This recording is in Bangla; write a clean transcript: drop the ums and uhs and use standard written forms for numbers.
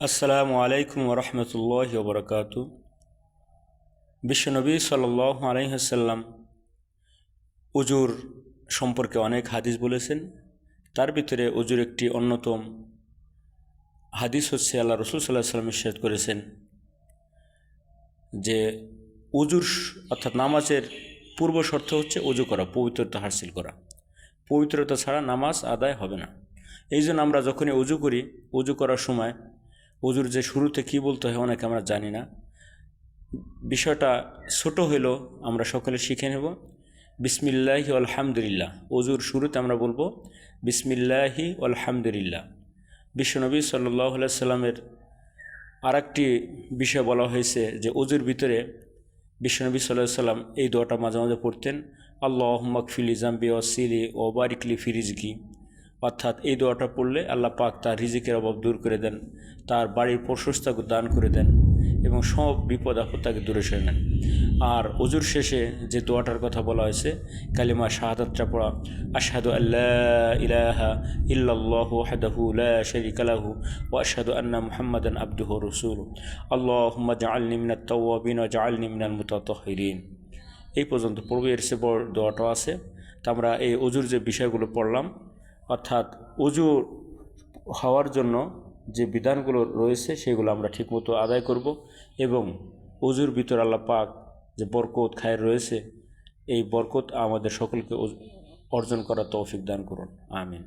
আসসালামু আলাইকুম ওরহমতুল্লাহি ওবরাকাতু। বিশ্বনবী সাল্লাল্লাহু আলাইহি ওয়াসাল্লাম উজুর সম্পর্কে অনেক হাদিস বলেছেন। তার ভিতরে উজুর একটি অন্যতম হাদিস হচ্ছে আল্লাহ রসুল সাল্লাল্লাহু আলাইহি ওয়াসাল্লাম ইরশাদ করেছেন যে উজুর অর্থাৎ নামাজের পূর্ব শর্ত হচ্ছে উজু করা, পবিত্রতা হাসিল করা। পবিত্রতা ছাড়া নামাজ আদায় হবে না। এই জন্য আমরা যখনই উজু করি, উজু করার সময় উজুর যে শুরুতে কী বলতে হয় অনেকে আমরা জানি না। বিষয়টা ছোট হইলেও আমরা সকলে শিখে নেব। বিসমিল্লাহি আলহামদুলিল্লাহ। উজুর শুরুতে আমরা বলবো বিসমিল্লাহি আলহামদুলিল্লাহ। বিশ্বনবী সাল্লাল্লাহু আলাইহি সাল্লামের আর একটি বিষয় বলা হয়েছে যে উজুর ভিতরে বিশ্বনবী সাল্লাল্লাহু আলাইহি সাল্লাম এই দোয়াটা মাঝে মাঝে পড়তেন, আল্লাহুম্মা গফিরলি যামবি ওয়াসিলি ও বারিকলি ফি রিজকি। অর্থাৎ এই দোয়াটা পড়লে আল্লাহ পাক তার রিজিকের অভাব দূর করে দেন, তার বাড়ির প্রশস্তাকে দান করে দেন এবং সব বিপদ আপদ তাকে দূরে সরে নেন। আর অজুর শেষে যে দোয়াটার কথা বলা হয়েছে, কালিমা শাহাদাতটা পড়া, আশহাদু আল্লা ইলাহা ইল্লাল্লাহু ওয়াহদাহু লা শারীকা লাহু ওয়া আশহাদু আন্না মুহাম্মাদান আবদুহু ওয়া রাসূলুহু আল্লাহুম্মা জাআলনি মিনাত তাওয়াবিন ওয়া জাআলনি মিনাল মুতাতাহহিরিন। এই পর্যন্ত পড়বে। এর চেয়ে বড় দোয়াটাও আছে। তা আমরা এই অজুর যে বিষয়গুলো পড়লাম, অর্থাৎ অজু হওয়ার জন্য যে বিধানগুলো রয়েছে সেগুলো আমরা ঠিকমতো আদায় করব এবং অজুর ভিতর আল্লাহ পাক যে বরকত খায়ের রয়েছে, এই বরকত আমাদের সকলকে অর্জন করার তৌফিক দান করুন। আমিন।